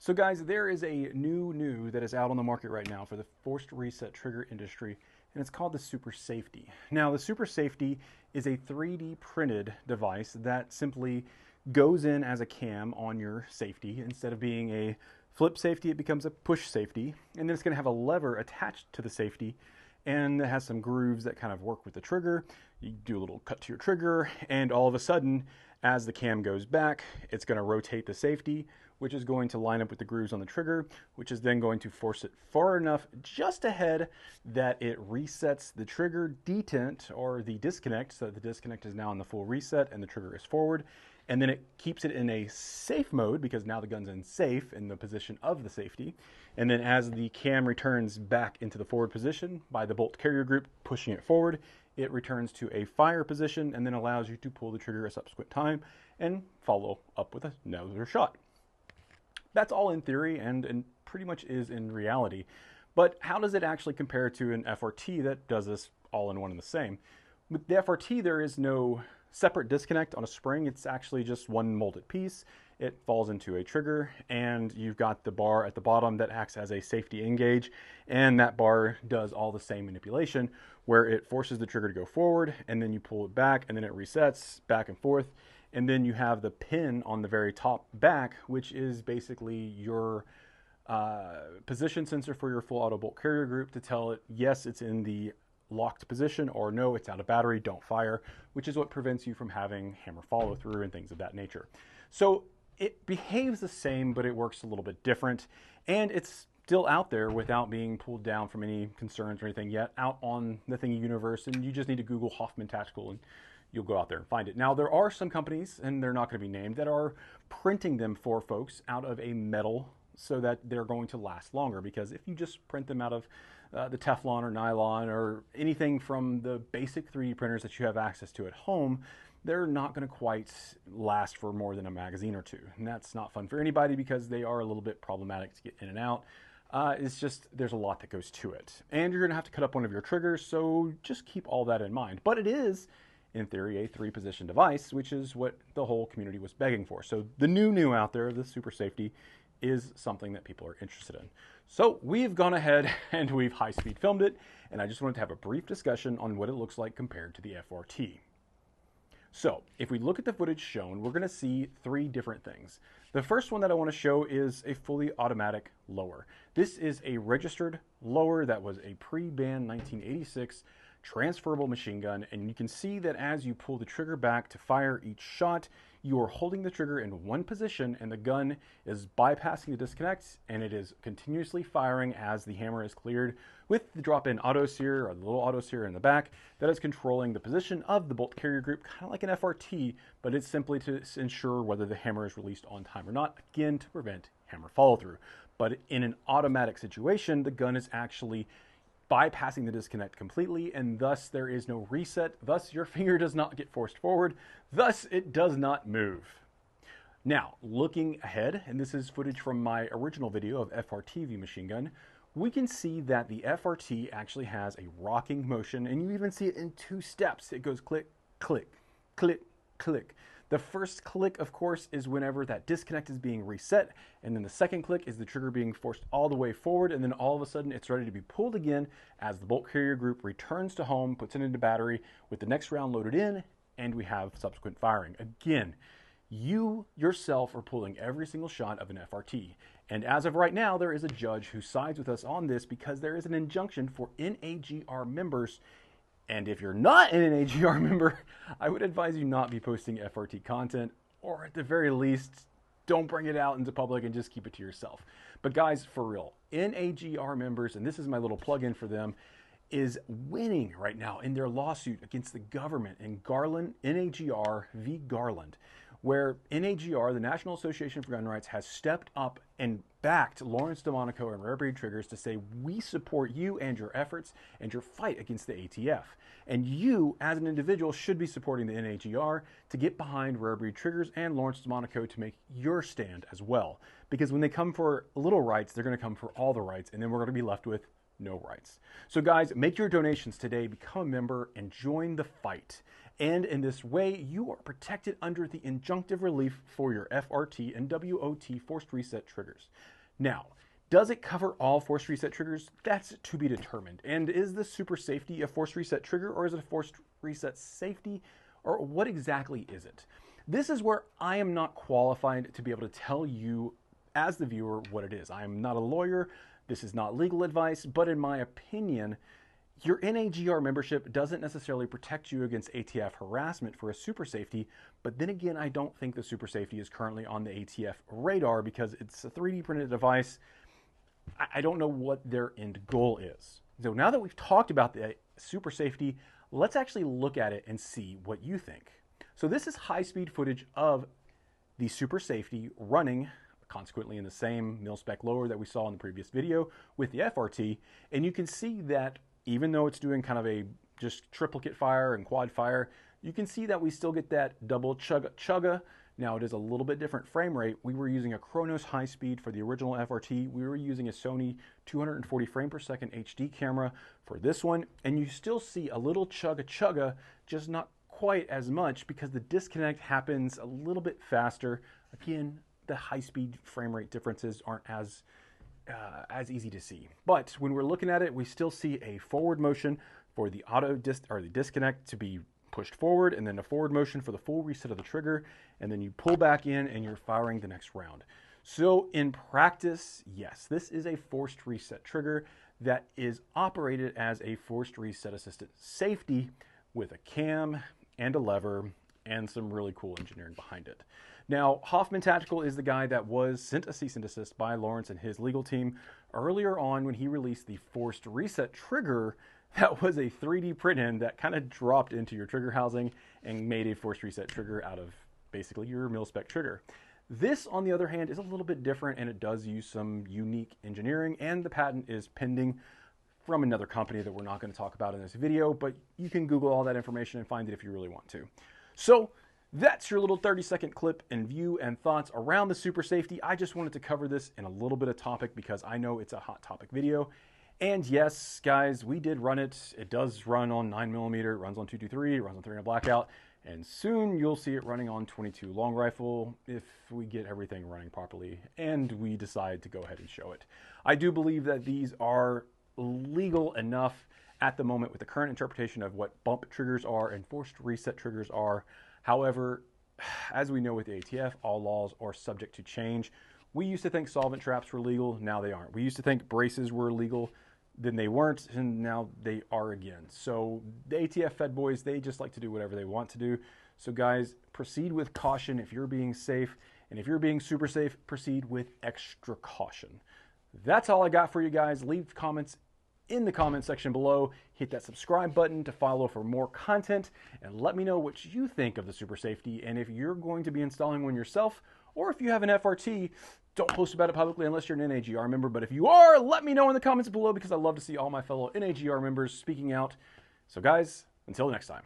So guys, there is a new that is out on the market right now for the forced reset trigger industry, and it's called the Super Safety. Now, the Super Safety is a 3D printed device that simply goes in as a cam on your safety. Instead of being a flip safety, it becomes a push safety, and then it's going to have a lever attached to the safety, and it has some grooves that kind of work with the trigger. You do a little cut to your trigger, and all of a sudden, as the cam goes back, it's going to rotate the safety, which is going to line up with the grooves on the trigger, which is then going to force it far enough just ahead that it resets the trigger detent or the disconnect, so the disconnect is now in the full reset and the trigger is forward. And then it keeps it in a safe mode because now the gun's in safe in the position of the safety. And then as the cam returns back into the forward position by the bolt carrier group pushing it forward, it returns to a fire position and then allows you to pull the trigger a subsequent time and follow up with another shot. That's all in theory and pretty much is in reality. But how does it actually compare to an FRT that does this all in one and the same? With the FRT, there is no separate disconnect on a spring. It's actually just one molded piece. It falls into a trigger, and you've got the bar at the bottom that acts as a safety engage, and that bar does all the same manipulation where it forces the trigger to go forward, and then you pull it back, and then it resets back and forth. And then you have the pin on the very top back, which is basically your position sensor for your full auto bolt carrier group to tell it, yes, it's in the locked position, or no, it's out of battery, don't fire, which is what prevents you from having hammer follow through and things of that nature. So it behaves the same, but it works a little bit different, and it's still out there without being pulled down from any concerns or anything yet, out on the thingy universe, and you just need to Google Hoffman Tactical and you'll go out there and find it. Now, there are some companies, and they're not going to be named, that are printing them for folks out of a metal so that they're going to last longer, because if you just print them out of the Teflon or nylon or anything from the basic 3D printers that you have access to at home, they're not going to quite last for more than a magazine or two. And that's not fun for anybody because they are a little bit problematic to get in and out. It's just, there's a lot that goes to it. And you're going to have to cut up one of your triggers, so just keep all that in mind. But it is, in theory, a 3-position device, which is what the whole community was begging for. So the new out there, the Super Safety, is something that people are interested in. So we've gone ahead and we've high-speed filmed it, and I just wanted to have a brief discussion on what it looks like compared to the FRT. So if we look at the footage shown, we're going to see 3 different things. The first one that I want to show is a fully automatic lower. This is a registered lower that was a pre-ban 1986 transferable machine gun, and you can see that as you pull the trigger back to fire each shot, you are holding the trigger in one position and the gun is bypassing the disconnect, and it is continuously firing as the hammer is cleared with the drop-in auto sear, or the little auto sear in the back that is controlling the position of the bolt carrier group, kind of like an FRT, but it's simply to ensure whether the hammer is released on time or not, again to prevent hammer follow-through. But in an automatic situation, the gun is actually bypassing the disconnect completely, and thus there is no reset, thus your finger does not get forced forward, thus it does not move. Now, looking ahead, and this is footage from my original video of FRT machine gun, we can see that the FRT actually has a rocking motion, and you even see it in 2 steps. It goes click, click, click, click. The first click, of course, is whenever that disconnect is being reset, and then the second click is the trigger being forced all the way forward, and then all of a sudden it's ready to be pulled again as the bolt carrier group returns to home, puts it into battery with the next round loaded in, and we have subsequent firing. Again, you yourself are pulling every single shot of an FRT. And as of right now, there is a judge who sides with us on this because there is an injunction for NAGR members. And if you're not an NAGR member, I would advise you not be posting FRT content, or at the very least, don't bring it out into public and just keep it to yourself. But guys, for real, NAGR members, and this is my little plug-in for them, is winning right now in their lawsuit against the government in Garland, NAGR v. Garland, where NAGR, the National Association for Gun Rights, has stepped up and backed Lawrence DeMonico and Rare Breed Triggers to say, we support you and your efforts and your fight against the ATF. And you, as an individual, should be supporting the NAGR to get behind Rare Breed Triggers and Lawrence DeMonico to make your stand as well. Because when they come for little rights, they're going to come for all the rights, and then we're going to be left with no rights. So guys, make your donations today, become a member, and join the fight. And in this way, you are protected under the injunctive relief for your FRT and WOT forced reset triggers. Now, does it cover all forced reset triggers? That's to be determined. And is the Super Safety a forced reset trigger, or is it a forced reset safety, or what exactly is it? This is where I am not qualified to be able to tell you as the viewer what it is. I am not a lawyer. This is not legal advice, but in my opinion, your NAGR membership doesn't necessarily protect you against ATF harassment for a Super Safety, but then again, I don't think the Super Safety is currently on the ATF radar because it's a 3D printed device. I don't know what their end goal is. So now that we've talked about the Super Safety, let's actually look at it and see what you think. So this is high-speed footage of the Super Safety running, consequently in the same mil-spec lower that we saw in the previous video with the FRT, and you can see that even though it's doing kind of a just triplicate fire and quad fire, you can see that we still get that double chugga. Now it is a little bit different frame rate. We were using a Chronos high speed for the original FRT. We were using a Sony 240 frame per second HD camera for this one. And you still see a little chugga, just not quite as much because the disconnect happens a little bit faster. Again, the high speed frame rate differences aren't as easy to see. But when we're looking at it, we still see a forward motion for the the disconnect to be pushed forward, and then a forward motion for the full reset of the trigger, and then you pull back in and you're firing the next round. So in practice, yes, this is a forced reset trigger that is operated as a forced reset assisted safety with a cam and a lever and some really cool engineering behind it. Now, Hoffman Tactical is the guy that was sent a cease and desist by Lawrence and his legal team earlier on when he released the forced reset trigger that was a 3D print in that kind of dropped into your trigger housing and made a forced reset trigger out of basically your mil-spec trigger. This, on the other hand, is a little bit different, and it does use some unique engineering, and the patent is pending from another company that we're not going to talk about in this video, but you can Google all that information and find it if you really want to. So that's your little 30-second clip and view and thoughts around the Super Safety. I just wanted to cover this in a little bit of topic because I know it's a hot topic video. And yes, guys, we did run it. It does run on 9mm, it runs on 223, it runs on 300 blackout, and soon you'll see it running on 22 long rifle if we get everything running properly and we decide to go ahead and show it. I do believe that these are legal enough at the moment with the current interpretation of what bump triggers are and forced reset triggers are. However, as we know with the ATF, all laws are subject to change. We used to think solvent traps were legal, now they aren't. We used to think braces were legal, then they weren't, and now they are again. So the ATF Fed boys, they just like to do whatever they want to do. So guys, proceed with caution if you're being safe, and if you're being super safe, proceed with extra caution. That's all I got for you guys. Leave comments in the comment section below. Hit that subscribe button to follow for more content, and let me know what you think of the Super Safety, and if you're going to be installing one yourself, or if you have an FRT, don't post about it publicly unless you're an NAGR member, but if you are, let me know in the comments below because I love to see all my fellow NAGR members speaking out. So guys, until next time.